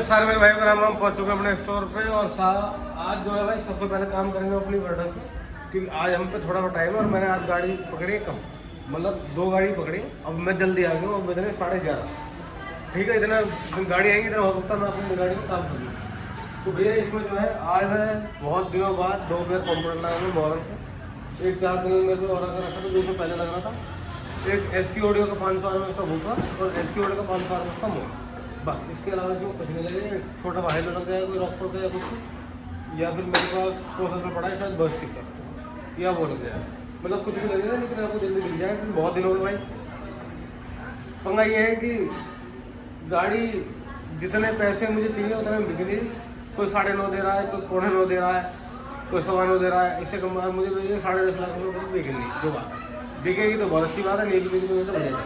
सारे मेरे भाइयों का राम राम। पहुंच चुके हैं अपने स्टोर पे और आज जो है भाई सबसे पहले काम करेंगे अपनी वर्डस में, क्योंकि आज हम पे थोड़ा टाइम है और मैंने आज गाड़ी पकड़ी है कम, मतलब 2 गाड़ी पकड़ी। अब मैं जल्दी आ गया हूँ, अब बजने 11:30। ठीक है, इतना गाड़ी आएंगी इतना हो सकता है मैं अपनी गाड़ी में काम कर लूँ। तो भैया इसमें जो है आज मैं बहुत दिनों बाद 2 पेयर कंप्यूटर लगा हूँ मॉडल के। एक 4 दिन मेरे को और रखा था, 2 दिन पहले लग रहा था। एक SQ ऑडियो का 500 RMS का बूफर और SQ ऑडियो का 500 RMS का मोड, बस। इसके अलावा इसमें कुछ नहीं लगेगा। छोटा बाहर में लग जाएगा कोई रॉकफोर्ड का या कुछ, या फिर मेरे पास प्रोसेसर पड़ा है शायद बस का, या वो लग जाएगा। मतलब कुछ भी लगेगा, लेकिन आपको जल्दी मिल जाएगा क्योंकि बहुत दिन हो गए भाई। पंगा ये है कि गाड़ी जितने पैसे मुझे चाहिए उतने में बिक नहीं। कोई 9.5 दे रहा है, कोई 9.25 दे रहा है, कोई 9.25 दे रहा है। इससे कम मुझे तो ये 10.5 लाख रुपये बिक नहीं। जो बात है बिकेगी तो बहुत अच्छी बात है, नहीं बिकेगी तो बढ़िया।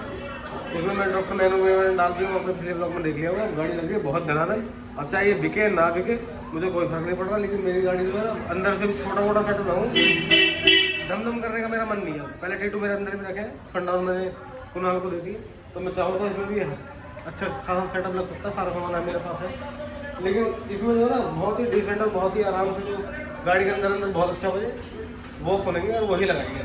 उसमें मैं डॉक्टर नैनो में डाल दिया, अपने पिछले ब्लॉग में देख लिया होगा। गाड़ी लग रही है बहुत धनाधन। अब चाहे ये बिके ना बिके मुझे कोई फर्क नहीं पड़ रहा, लेकिन मेरी गाड़ी जो है ना अंदर से भी छोटा मोटा सेट बनाऊँ, दम करने का मेरा मन नहीं है। पहले टेटू मेरे अंदर भी रखे हैं, फंडाउन मैंने कुनाल को दे दिए, तो मैं चाहूँ तो इसमें भी अच्छा खासा सेटअप लग सकता है। सारा सामान है मेरे पास है, लेकिन इसमें जो है ना बहुत ही डिसेंट और बहुत ही आराम से जो गाड़ी के अंदर बहुत अच्छा बजे वो सुनेंगे और वही लगाएंगे।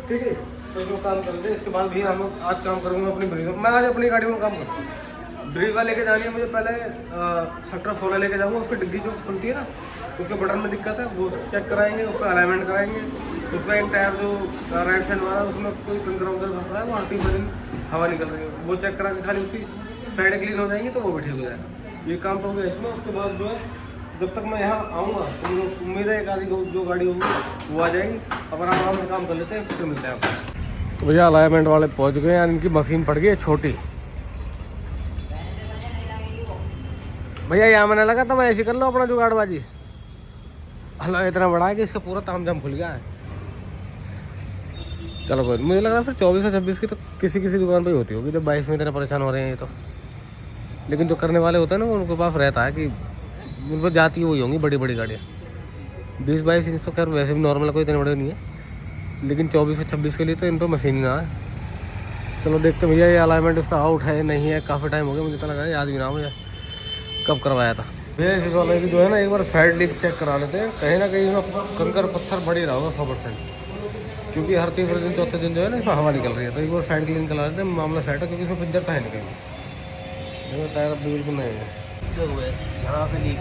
ठीक है, तो इसमें काम कर लेते हैं। इसके बाद भी हम आज काम करूँगा अपनी ब्रीजा। मैं आज अपनी गाड़ी में काम करता हूँ। ब्रीजा लेके जानी है मुझे। पहले सेक्टर 16 लेके जाऊँगा। उसकी डिग्गी जो खुलती है ना, उसके बटन में दिक्कत है, वो चेक कराएंगे, उसका अलाइनमेंट कराएंगे। उसका एक टायर जो राइट साइड वाला उसमें कोई पंक्चर वंक्चर फंस रहा है, वो हर 3 दिन हवा निकल रही है, वो चेक करा के खाली उसकी साइड क्लीन हो जाएंगी तो वो भी ठीक हो जाएगा। ये काम तो हो गया इसमें। उसके बाद जो है जब तक मैं यहाँ आऊँगा तो मुझे उम्मीद है एक आधी जो गाड़ी होगी वो आ जाएगी। अब आराम से काम कर लेते हैं, फिर मिलते हैं आपको। तो भैया अलाइनमेंट वाले पहुँच गए हैं। इनकी मशीन पड़ गई है छोटी। भैया यहाँ मैंने लगा तो मैं ऐसे कर लो अपना जुगाड़बाजी। हल्ला इतना बड़ा है कि इसका पूरा तामझाम खुल गया है। चलो कोई, मुझे लग रहा है फिर 24 से 26 की तो किसी दुकान पे ही होती होगी, जब 22 में इतना परेशान हो रहे हैं ये तो। लेकिन जो करने वाले होते हैं ना वो उनके पास रहता है कि उन पर जाती वही होंगी बड़ी गाड़ियाँ। 20-22 इंच तो खैर वैसे भी नॉर्मल, कोई इतने बड़े नहीं है, लेकिन 24 से 26 के लिए तो इन पर मशीन ही ना है। चलो देखते भैया ये अलाइनमेंट इसका आउट है नहीं है। काफ़ी टाइम हो गया, मुझे तो लगा याद भी ना मुझे कब करवाया था। भैया इस वाले की जो है ना एक बार साइड लीक चेक करा लेते हैं। कहीं ना कहीं इसमें कंकर पत्थर बढ़ ही रहा होगा 100%, क्योंकि हर तीसरे दिन चौथे दिन जो है ना इसमें हवा निकल रही है। तो एक बार साइड क्लीन करा लेते हैं, मामला सेट है, क्योंकि इसमें पिंजर था है नहीं कहीं। टायर अब बिल्कुल नहीं है, देखो भाई यहाँ से लीक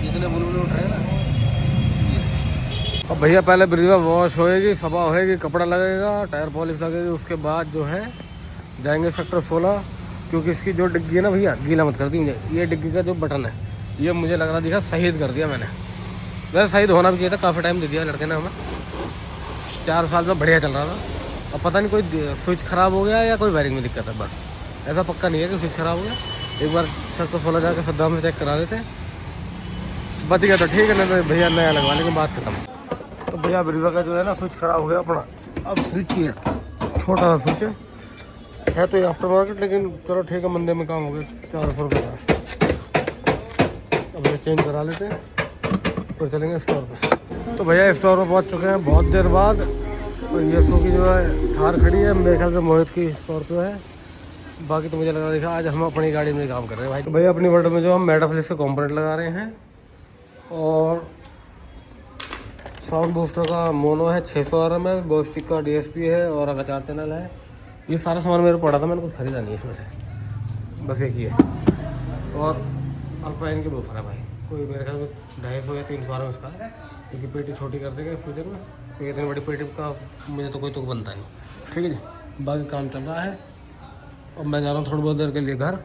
जितने बुलबुले उठ रहे हैं ना। अब भैया पहले ब्रीजा वॉश होएगी, सफा होएगी, कपड़ा लगेगा, टायर पॉलिश लगेगी, उसके बाद जो है जाएंगे सेक्टर 16, क्योंकि इसकी जो डिग्गी है ना भैया गीला मत कर दी मुझे। ये डिग्गी का जो बटन है ये मुझे लग रहा दिखा शहीद कर दिया मैंने। वैसे शहीद होना भी चाहिए था, काफ़ी टाइम दे दिया लड़के ने हमें। 4 साल में बढ़िया चल रहा था। अब पता नहीं कोई स्विच ख़राब हो गया या कोई वायरिंग में दिक्कत है, बस। ऐसा पक्का नहीं है कि स्विच ख़राब हो गया। एक बार सेक्टर 16 जाकर सद्दाम से चेक करा देते हैं, बच गया तो ठीक है, नहीं तो भैया नया लगवा लेंगे, बात खत्म। तो भैया ब्रीजा का जो है ना स्विच ख़राब हो गया अपना। अब स्विच ही है, छोटा सा स्विच है तो ये आफ्टर मार्केट, लेकिन चलो ठीक है, मंदे में काम हो गया 400 रुपये का। अब ये चेंज करा लेते हैं, फिर चलेंगे स्टोर पे। तो भैया स्टोर में पहुंच चुके हैं बहुत देर बाद। और ये सो की जो है थार खड़ी है, मेरे ख्याल से मोहित की स्कॉर्पियो है। बाकी तो मुझे लग रहा देखा आज हम अपनी गाड़ी में काम कर रहे हैं भाई। तो भैया अपनी वर्ड में जो हम मेटाफ्लिक्स के कॉम्पोनेंट लगा रहे हैं, और साउंड बूस्टर का मोनो है 600 RMS, बोस्टिक का DSP है, और अगर 4 चैनल है। ये सारा सामान मेरे पड़ा था, मैंने कुछ खरीदा नहीं है इसमें से, बस एक ही है। और अल्पाइन के बूफर है भाई, कोई मेरे ख्याल में 250 या 300 RMS का है, क्योंकि पेटी छोटी कर देगा फ्यूचर में, क्योंकि इतनी बड़ी पेटी का मुझे तो कोई तो बनता नहीं। ठीक है जी, बाकी काम चल रहा है। और मैं जा रहा हूँ थोड़ी बहुत देर के लिए घर।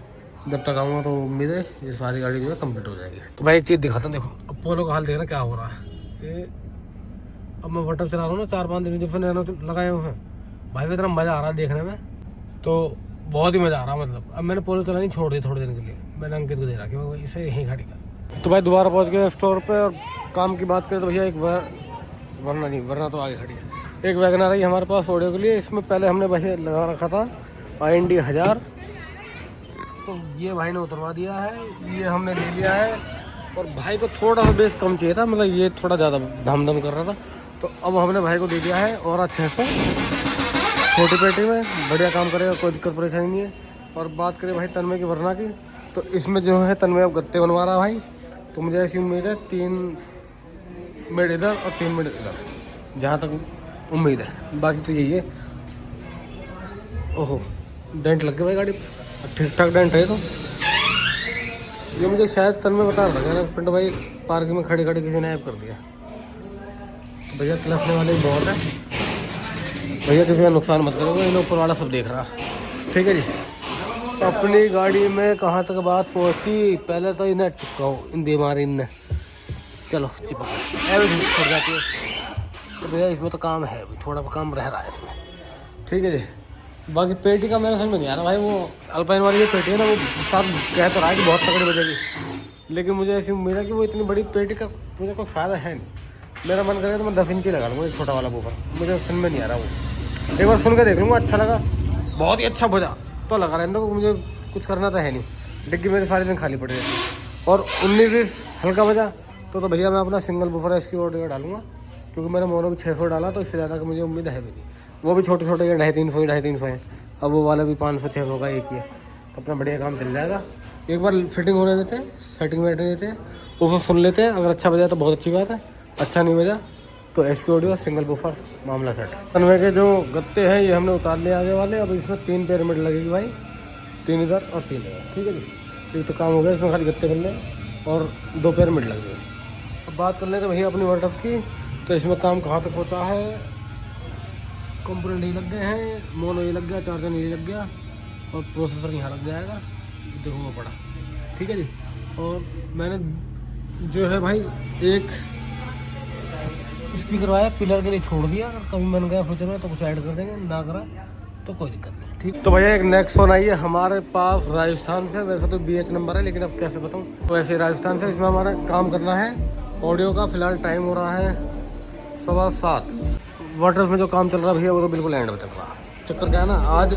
जब तक आऊँगा तो उम्मीद है ये सारी गाड़ी जो है कंप्लीट हो जाएगी। तो भाई एक चीज़ दिखाता हूँ, देखो अब पोलो का हाल देखना क्या हो रहा है। ये अब मैं वटर चला रहा हूँ ना 4-5 दिन जब से नैनो लगाए हुए हैं भाई, तो इतना मज़ा आ रहा है देखने में, तो बहुत ही मज़ा आ रहा है। मतलब अब मैंने पोलो चलानी छोड़ दी थोड़े दिन के लिए, मैंने अंकित को दे रहा कि मैं इसे यहीं खड़ी कर। तो भाई दोबारा पहुँच गए स्टोर पे। और काम की बात करें तो भैया एक वरना तो आगे खड़ी है। एक वैगनर आई हमारे पास ऑडियो के लिए। इसमें पहले हमने भैया लगा रखा था IND 1000, तो ये भाई ने उतरवा दिया है, ये हमने ले लिया है। और भाई को थोड़ा सा बेस कम चाहिए था, मतलब ये थोड़ा ज़्यादा धम कर रहा था, तो अब हमने भाई को दे दिया है और 600 छोटी पेटी में। बढ़िया काम करेगा, कोई दिक्कत परेशानी नहीं है। और बात करें भाई तन्मय की वरना की, तो इसमें जो है तन्मय अब गत्ते बनवा रहा भाई। तो मुझे ऐसी उम्मीद है 3 मिनट इधर और 3 मिनट इधर, जहाँ तक उम्मीद है। बाकी तो यही है। ओहो डेंट लग गया भाई गाड़ी, ठीक ठाक डेंट है। तो ये मुझे शायद तन्मय बता रहा था पिंटू भाई, पार्किंग में खड़े खड़े किसी ने ऐप कर दिया। तो भैया क्लसने वाले बहुत है भैया, किसी का नुकसान मत करोगे, इन ऊपर वाला सब देख रहा। ठीक है जी। अपनी गाड़ी में कहाँ तक बात पहुँची, पहले तो इन्हें चुका हो इन बीमारी ने। चलो चिपक छोड़ जाती है। तो भैया इसमें तो काम है, थोड़ा काम रह रहा है इसमें। ठीक है जी। बाकी पेटी का मेरा समझ में नहीं आ रहा भाई, वो अल्पाइन वाली जो पेटी है ना, वो साथ कह तो रहा है कि बहुत तगड़ी बजेगी, लेकिन मुझे ऐसी उम्मीद है कि वो इतनी बड़ी पेटी का मुझे कोई फ़ायदा है नहीं। मेरा मन करे तो मैं 10 इंची लगा लूँगा एक छोटा वाला बूफर, मुझे सुन में नहीं आ रहा वो। एक बार सुन के देख लूँगा, अच्छा लगा, बहुत ही अच्छा बजा तो लगा रहने दो, मुझे कुछ करना तो है नहीं। डिग्गी मेरे सारे दिन खाली पड़ी रहती है। और 19-20 हल्का बजा तो भैया मैं अपना सिंगल बूफर इसकी ऑर्डर डालूंगा, क्योंकि मैंने मोनो भी 600 डाला, तो इससे ज़्यादा की मुझे उम्मीद है भी नहीं। वो भी छोटे छोटे 250-300 हैं, अब वो वाला भी 500-600 का एक ही है। तो अपना बढ़िया काम चल जाएगा। एक बार फिटिंग होने देते हैं, सेटिंग में देते हैं, उसको सुन लेते हैं। अगर अच्छा बजा तो बहुत अच्छी बात है, अच्छा नहीं बजा तो एसके ऑडियो सिंगल बूफर मामला सेट। तन्मय के जो गत्ते हैं ये हमने उतार लिए आगे वाले। अब इसमें 3 पिरामिड लगेगी भाई, 3 इधर और 3 इधर। ठीक है जी। ये तो काम हो गया, इसमें खाली गत्ते बनने और 2 पिरामिड लग गए। अब बात कर लेते भैया अपनी वर्टस की। तो इसमें काम कहाँ तक पहुँचा है, कंपोनेंट ये लग गए हैं, मोनो ये लग गया, चार्जर ये लग गया और प्रोसेसर यहाँ लग जाएगा, देखूँगा पड़ा। ठीक है जी। और मैंने जो है भाई एक स्पीकर आया पिलर के लिए छोड़ दिया, अगर कभी बन गया फ्यूचर में तो कुछ ऐड कर देंगे, ना करा तो कोई दिक्कत नहीं। ठीक। तो भैया एक नेक्सॉन आई है हमारे पास राजस्थान से, वैसे तो BH नंबर है लेकिन अब कैसे बताऊँ, तो वैसे राजस्थान से। इसमें हमारा काम करना है ऑडियो का। फिलहाल टाइम हो रहा है 7:15। वाटर्स में जो काम चल रहा है भैया वो तो बिल्कुल एंड में चल रहा है। चक्कर क्या है ना, आज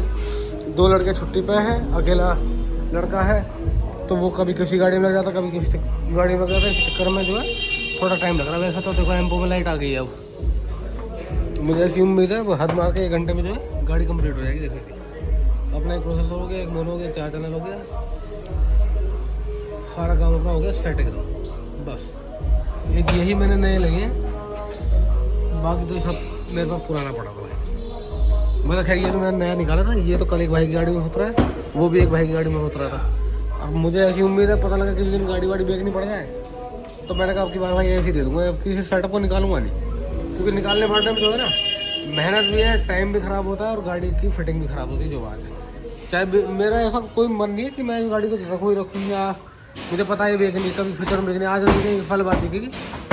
2 लड़के छुट्टी पे हैं, अकेला लड़का है, तो वो कभी किसी गाड़ी में लग जाता, कभी किसी गाड़ी में लग जाता है। इस चक्कर में जो है थोड़ा टाइम लग रहा है। वैसे तो देखो एम्पो में लाइट आ गई है अब, तो मुझे ऐसी उम्मीद है वो हद मार के 1 घंटे में जो है गाड़ी कंप्लीट हो जाएगी। देखिए अपना एक प्रोसेसर हो गया, एक मोनो हो गया, 4 चैनल हो गया, सारा काम अपना हो गया सेट एकदम। बस एक यही मैंने नए लगे हैं, बाकी तो सब मेरे पास पुराना पड़ा हुआ है। मतलब खैर ये तो मैंने नया निकाला था, ये तो कल एक भाई की गाड़ी में होता है, वो भी एक भाई की गाड़ी में होता रहा था। अब मुझे ऐसी उम्मीद है पता लगा किसी दिन गाड़ी वाड़ी बेचनी पड़ जाए, तो मैंने कहा अब की बार भाई ऐसे ही दे दूँगा, अब किसी सेटअप को निकालूंगा नहीं, क्योंकि निकालने वाले टाइम जो है ना मेहनत भी है, टाइम भी ख़राब होता है और गाड़ी की फिटिंग भी ख़राब होती है। जो बात है, चाहे मेरा ऐसा कोई मन नहीं है कि मैं गाड़ी को रखूँ ही रखूँ, या मुझे पता है बेचनी, कभी फ्यूचर में बेचनी, आज बेचनी, इस साल बाद बिकेगी,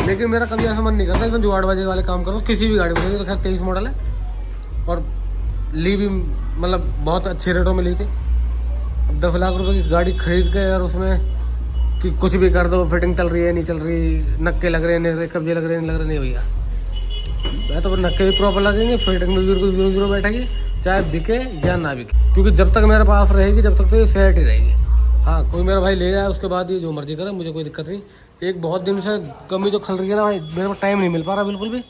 लेकिन मेरा कभी ऐसा मन नहीं करता एकदम जुगाड़बाजी वाले काम करो किसी भी गाड़ी में। तो खैर 23 मॉडल है और ली भी मतलब बहुत अच्छे रेटों में ली थी। अब 10 लाख रुपए की गाड़ी खरीद के यार उसमें कि कुछ भी कर दो, फिटिंग चल रही है नहीं चल रही, नक्के लग रहे हैं नहीं, कब्जे लग रहे हैं नहीं लग रहे, नहीं भैया मैं तो नक्के भी प्रॉपर लगेंगे, फिटिंग में बिल्कुल 0-0 बैठेगी, चाहे बिके या ना बिके, क्योंकि जब तक मेरे पास रहेगी जब तक तो ये सेट ही रहेगी। हाँ कोई मेरा भाई ले जाए उसके बाद ये जो मर्जी करे, मुझे कोई दिक्कत नहीं। एक बहुत दिन से कमी जो खल रही है ना भाई, मेरे पास टाइम नहीं मिल पा रहा बिल्कुल भी।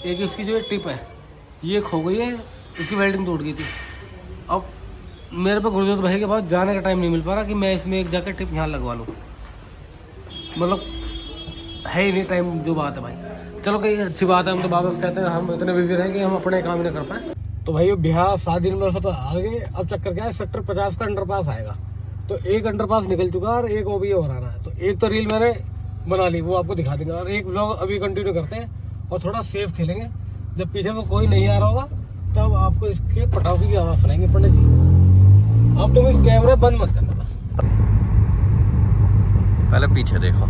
एक इसकी जो टिप है ये खो गई है, इसकी वेल्डिंग टूट गई थी। अब मेरे पे गुरजोत भाई के पास जाने का टाइम नहीं मिल पा रहा कि मैं इसमें एक जाकर टिप यहाँ लगवा लूँ, मतलब है ही नहीं टाइम। जो बात है भाई, चलो कहीं अच्छी बात है, हम तो वापस कहते हैं हम इतने बिजी रहें कि हम अपने काम ही ना कर पाए। तो भाई बिहार 7 दिन में तो आगे। अब चक्कर क्या है, सेक्टर 50 का अंडरपास आएगा, तो एक अंडरपास निकल चुका है और एक वो भी और आना है। तो एक तो रील मैंने बना ली, वो आपको दिखा देंगे, और एक व्लॉग अभी कंटिन्यू करते हैं और थोड़ा सेफ खेलेंगे। जब पीछे में कोई नहीं आ रहा होगा तब आपको इसके पटाखे की आवाज़ सुनाएंगे। पंडित जी अब तुम इस कैमरे बंद मत करना, बस पहले पीछे देखो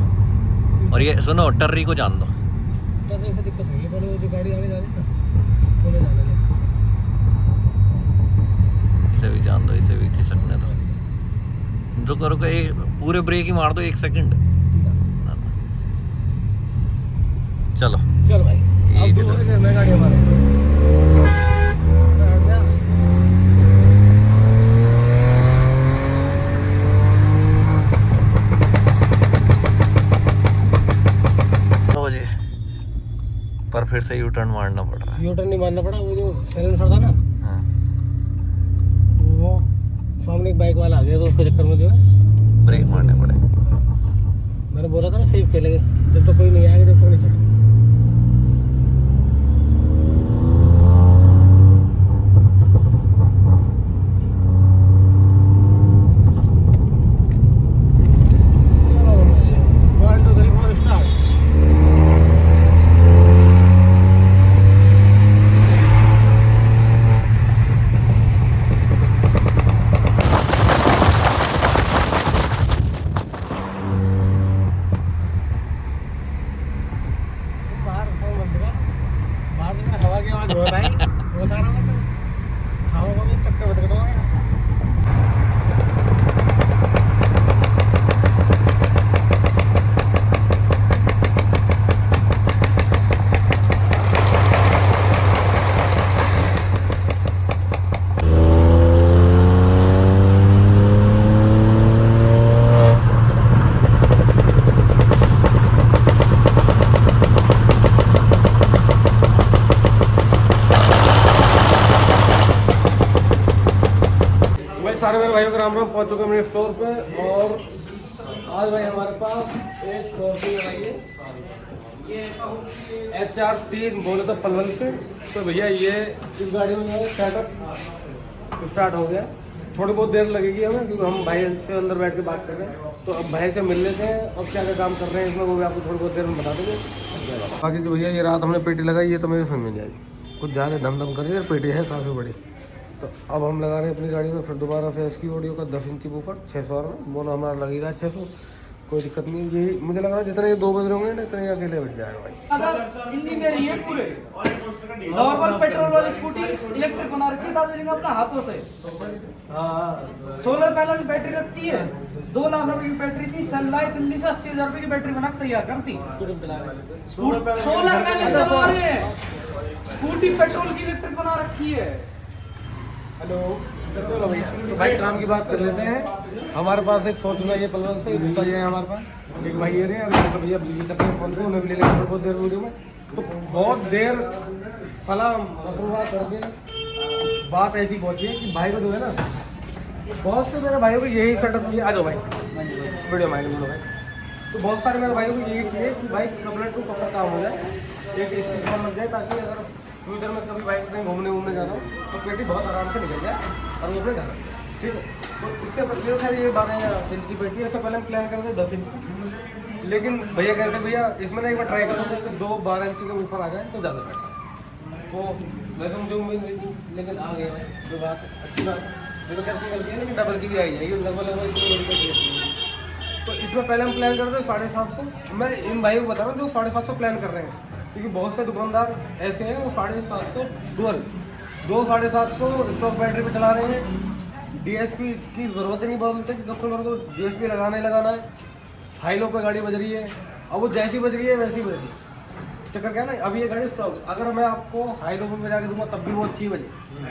और ये सुनो टर्री को जान दो। टर्री से दिक्कत नहीं है, पर वो जो गाड़ी आगे जा रही है ना उन्हें जाने दो। इसे भी जान दो, इसे भी खिसकने दो। रुको रुको, पूरे ब्रेक ही मार दो 1 सेकंड। चलो चल भाई अब दूसरे घर में गाड़ी हमारे पर फिर से यू टर्न मारना पड़ रहा है। यू टर्न नहीं मारना पड़ा, वो जो साइलेंसर था ना वो सामने एक बाइक वाला आ गया, तो उसके चक्कर में जो है ब्रेक मारने पड़े। मैंने बोला था ना सेफ खेलेंगे, जब तक कोई नहीं आएगा जब तक नहीं चढ़ेंगे। हवा की आवाज हो भाई, बता रहा हूँ खाओगा भी चक्कर बच गया। सारे मेरे भाइयों को राम राम, पहुंच चुके मेरे स्टोर पे। और आज भाई हमारे पास एक स्कॉर्पियो आई है HR30 बोले तो पलवल से। तो भैया ये इस गाड़ी में जो सेटअप स्टार्ट हो गया। थोड़ी बहुत देर लगेगी हमें क्योंकि हम भाई से अंदर बैठ के बात कर रहे हैं। तो अब भाई से मिल लेते हैं और क्या क्या काम कर रहे हैं इसमें, वो भी आपको थोड़ी बहुत देर में बता देंगे। बाकी तो भैया ये रात हमने पेटी लगाई, ये तो मेरे समझ में नहीं आई, कुछ ज़्यादा धम कर रही है। पेटी है काफ़ी बड़ी। तो अब हम लगा रहे हैं अपनी गाड़ी में फिर दोबारा से SQ ऑडियो का 10 इंची बूफर 600 में। बोना हमारा लग ही रहा है 600, कोई दिक्कत नहीं। यही मुझे लग रहा है जितने ये 2 बज रहे होंगे ना इतने अकेले बच जाएगा भाई। इंजीनियर ये पूरे नॉर्मल पेट्रोल वाली स्कूटी इलेक्ट्रिक बना रखी है दादाजी ने अपना हाथों से। हाँ, सोलर पैनल बैटरी रखती है, 2 लाख रुपए की बैटरी थी। सनलाइट दिल्ली से 80,000 रुपए की बैटरी बना के तैयार करती। सोलर पैनल चला रहे हैं, स्कूटी पेट्रोल की इलेक्ट्रिक बना रखी है। हेलो, चलो भैया तो भाई काम की बात कर लेते हैं। हमारे पास एक फॉर्चूनर ये पलवल से दूसरा ये है हमारे पास एक भाई ये रहे और भैया बिजली सकते हैं फोन को, उन्हें भी ले लेंगे बहुत देर वीडियो में। तो बहुत देर सलाम मसरूबा करके बात ऐसी पहुंची है कि भाई को जो है ना, बहुत से मेरे भाइयों को यही सेटअप चाहिए। आ जाओ भाई वीडियो में आएंगे भाई। तो बहुत सारे मेरे भाइयों को यही चाहिए कि भाई कपड़ा टू कपड़ा काम हो जाए, एक स्पीकर लग जाए, ताकि अगर फ्यूचर में कभी बाइक से घूमने जाना हो तो पेटी बहुत आराम से निकल जाए और वो अपने घर। ठीक है, तो इससे पहले खैर ये 12 इंच की पेटी है। इससे पहले हम प्लान करते 10 इंच की, लेकिन भैया कहते भैया इसमें ना एक बार ट्राई करोगे कि 2 12 इंच के ऊपर आ जाए तो ज़्यादा बेटर। तो वैसे मुझे उम्मीद नहीं थी, लेकिन आ गया भाई, जो बात अच्छी बात है। देखो कैसे गलती है, लेकिन डबल की भी आई जाएगी, डबल। तो इसमें पहले हम प्लान करते 750। मैं इन भाइयों को बता रहा हूँ जो 750 प्लान कर रहे हैं, क्योंकि बहुत से दुकानदार ऐसे हैं वो 750 डुअल 750 स्टॉक बैटरी पे चला रहे हैं। DSP की ज़रूरत ही नहीं बोलते कि कस्टमर को DSP लगाना ही लगाना है। हाई लो पे गाड़ी बज रही है, अब वो जैसी बज रही है वैसी बज रही है। चक्कर क्या है ना, अब ये गाड़ी स्टॉक, अगर मैं आपको हाई लो पे बजा के दूंगा तब भी वो अच्छी बजे,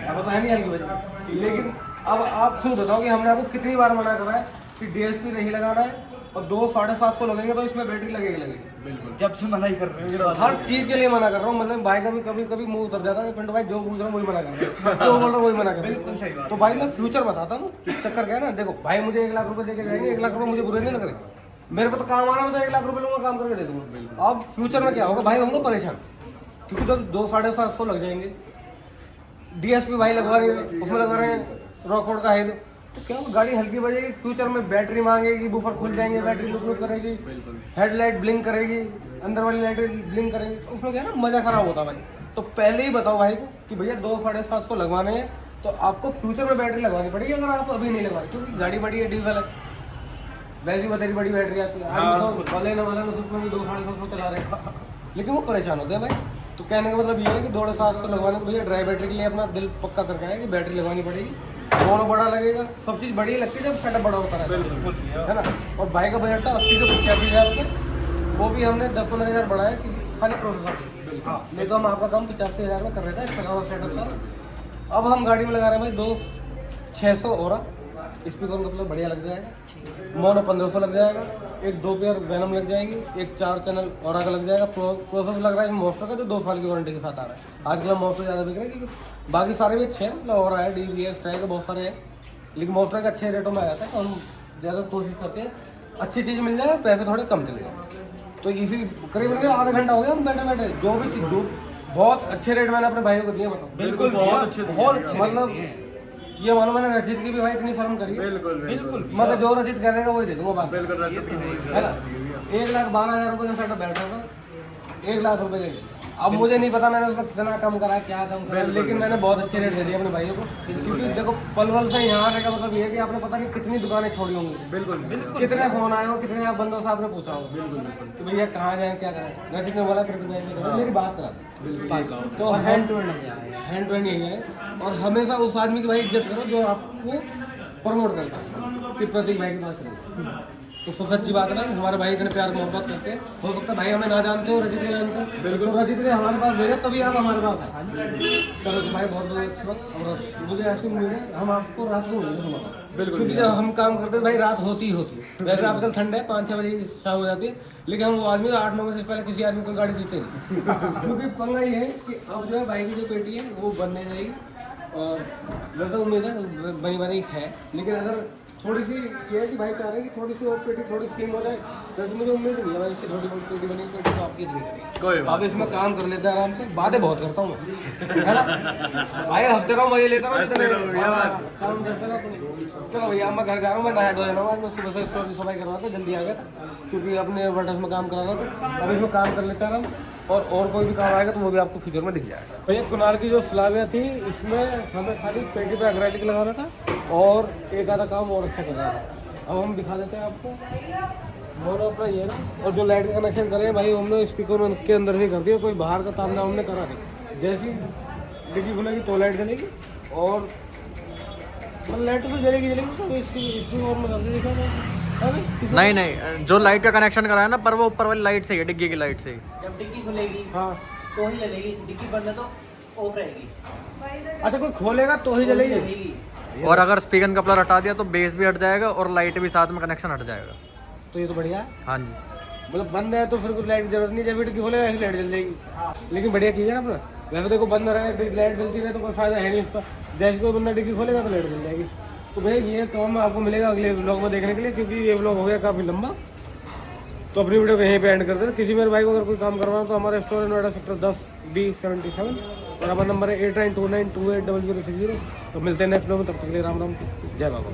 अब तो है नहीं हल्की बजे। लेकिन अब आप खुद बताओ कि हमने आपको कितनी बार मना करा है कि DSP नहीं लगाना है, और 750 लगेंगे तो इसमें बैटरी लगेगी। बिल्कुल, जब से मना ही कर रहे हो, हर चीज के लिए मना कर रहा हूँ। मतलब भाई का भी कभी मुंह उतर जाता है, पिंटू भाई जो पूछ रहा हूँ वही मना कर रहा हूँ, जो बोल रहा हूँ वही मना कर रहा हूँ। बिल्कुल सही बात। तो भाई मैं फ्यूचर बताता हूँ। चक्कर क्या है ना, देखो भाई मुझे 1 लाख रुपए दे के जाएंगे, 1 लाख रुपए मुझे बुरे नहीं लग रहे। मेरे पे तो काम आ रहा है तो 1 लाख रुपए लूंगा, काम करके दे दूंगा। अब फ्यूचर में क्या होगा, भाई होंगे परेशान, क्योंकि जब 750 लग जाएंगे, DSP भाई लगवा रहे हैं, उसमें लगा रहे हैं रॉकफोर्ड का है, तो क्या गाड़ी हल्की बजेगी। फ्यूचर में बैटरी मांगेगी, बूफर खुल जाएंगे, बैटरी लुक करेगी, हेडलाइट ब्लिंक करेगी, अंदर वाली लाइटें ब्लिंक करेंगी, तो उसमें क्या है ना मजा खराब होता है भाई। तो पहले ही बताओ भाई को कि भैया 750 लगवाने हैं तो आपको फ्यूचर में बैटरी लगवानी पड़ेगी, अगर आप अभी नहीं लगवाए, क्योंकि गाड़ी बड़ी है, डीजल है, वैसी बतेरी बड़ी बैटरी आती है। आज वाले सुपर में 750 चला रहे हैं, लेकिन वो परेशान होते हैं भाई। तो कहने का मतलब ये है कि 750 लगवाने को भैया ड्राई बैटरी के लिए अपना दिल पक्का करके आए कि बैटरी लगवानी पड़ेगी। दोनों बड़ा लगेगा, सब चीज़ बड़ी लगती है जब सेटअप बड़ा होता है ना। और बाइक का बजट था 80 से 85,000 पे, वो भी हमने 10-15 हज़ार बढ़ाया कि खाली प्रोसेसर। नहीं तो हम आपका काम 85,000 में कर रहे थे, अच्छा खासा सेटअप था। अब हम गाड़ी में लगा रहे हैं भाई 600 और स्पीकर मतलब बढ़िया लग जाएगा, मोनो 1500 लग जाएगा, एक 2 पेयर वेनम लग जाएगी, एक 4 चैनल और का लग जाएगा। प्रोसेस लग रहा है मोस्टर का जो 2 साल की वारंटी के साथ आ रहा है। आजकल मोस्टर ज़्यादा बिक रहे हैं क्योंकि बाकी सारे भी अच्छे हैं, मतलब और है DBS टाइप के बहुत सारे हैं, लेकिन मोस्टर के अच्छे रेटों में आ जाता है। तो हम ज़्यादा कोशिश करते हैं अच्छी चीज़ मिल जाए, पैसे थोड़े कम चले जाए। तो इसी करीब आधा घंटा हो गया हम बैठे बैठे, जो भी चीज़ जो बहुत अच्छे रेट मैंने अपने भाइयों को दिए, बताओ। बिल्कुल बहुत अच्छे मतलब ये मानो मैंने रचित की भी भाई इतनी शर्म करी है। बिल्कुल मगर जो रचित कह देगा वही दे दूंगा बात, बिल्कुल रचित की है ना। 1,12,000 रुपये का सेटअप बैठा था, 1 लाख रुपये के। अब मुझे नहीं पता मैंने उसमें कितना कम करा, क्या कम करा, लेकिन मैंने बहुत अच्छे रेट दे दिए अपने भाइयों को। क्योंकि देखो पलवल से यहाँ आने का मतलब ये है कि आपने पता नहीं कितनी दुकानें छोड़ी होंगी, बिल्कुल कितने फोन आए हो, कितने आप बंदों से आपने पूछा हो कि भैया कहाँ जाए क्या करें। रचित ने बोला मेरी बात करा दे, तो हैंड टू हैंड यही है। और हमेशा उस आदमी की भाई इज्जत करो जो आपको प्रमोट करता है, कि प्रतीक भाई के पास चलो। तो सब अच्छी बात है भाई, हमारे भाई इतने प्यार मोहब्बत करते हैं। हो सकता है भाई हमें ना जानते हो, रचित को जानते हो, बिल्कुल रचित ने हमारे पास भेजा तभी आप हमारे पास है। चलो तो भाई बहुत बहुत अच्छी बात। और मुझे ऐसी उम्मीद है हम आपको रात को मिलेंगे तुम्हारा, बिल्कुल। क्योंकि जब हम काम करते हैं भाई रात होती ही होती है। वैसे आजकल ठंड है, 5-6 बजे शाम हो जाती है, लेकिन हम वो आदमी 8-9 बजे से पहले किसी आदमी को गाड़ी देते नहीं। क्योंकि पंगा ये है कि अब जो है भाई की जो पेटी है वो बनने जाएगी, और वैसे उम्मीद है बनी बनी है। लेकिन अगर थोड़ी सी ये है कि भाई चाह रहे हैं कि थोड़ी सी और पेटी थोड़ी स्लिम हो जाए, वैसे मुझे उम्मीद नहीं है भाई इससे थोड़ी बहुत पेटी बनी, पेटी तो आपकी इतनी कोई बात अब इसमें काम कर लेते हैं आराम से। बातें बहुत करता हूँ मैं, है ना भाई, हफ्ते का मजे लेता हूँ काम करता रहो अपने। चलो भैया मैं घर जा रहा हूँ, मैं नया धो जाना हूँ। आज मैं सुबह से स्टोर की सफाई करवा था, जल्दी आ गया था क्योंकि अपने वर्डर्स में काम कराना था। अब इसमें काम कर लेता रहा, और कोई भी काम आएगा तो वो भी आपको फ्यूचर में दिख जाएगा। भैया कुनाल की जो स्लाबियाँ थी इसमें हमें खाली पेटी पे एक्रेलिक लगाना था और एक आधा काम और अच्छा करना था। अब हम दिखा देते हैं आपको मोनो अपना ये ना। और जो लाइट का कनेक्शन करे हैं भाई हमने स्पीकर के अंदर से कर दिया, कोई बाहर का तामझाम हमने करा नहीं। जैसी डिग्गी खुलेगी तो लाइट जलेगी, और मतलब लाइट तो जलेगी तो इसकी और में कर दिया देखा नहीं नहीं, जो लाइट का कनेक्शन कराया ना, पर वो ऊपर वाली लाइट से ही है, डिग्गी की लाइट से ही। जब डिग्गी खुलेगी हाँ। तो ही जलेगी, डिग्गी बंद है तो ऑफ रहेगी। अच्छा कोई खोलेगा तो ही जलेगी। और अगर स्पीकर कपलर हटा दिया तो बेस भी हट जाएगा और लाइट भी साथ में कनेक्शन हट जाएगा। तो ये तो बढ़िया है। हाँ जी, मतलब बंद है तो फिर कुछ लाइट की जरूरत नहीं, जब डिग्गी खोलेगा ऐसी लाइट जल जाएगी। लेकिन बढ़िया चीज़ है ना अपना। वैसे देखो बंद रहे लाइट जलती रहे तो कोई फायदा है नहीं इसका। जैसे कोई बंदा डिग्गी खोलेगा तो लाइट जल जाएगी। तो भैया ये काम आपको मिलेगा अगले व्लॉग में देखने के लिए, क्योंकि ये व्लॉग हो गया काफ़ी लंबा। तो अपनी वीडियो को यहीं पे एंड करते हैं। किसी मेरे भाई को अगर कोई काम करवाना तो हमारे स्टोर नोएडा सेक्टर 10B77 और हमारा नंबर है 8929280060। तो मिलते हैं नेक्स्ट व्लॉग में, तब तक के लिए राम राम, जय बाबा।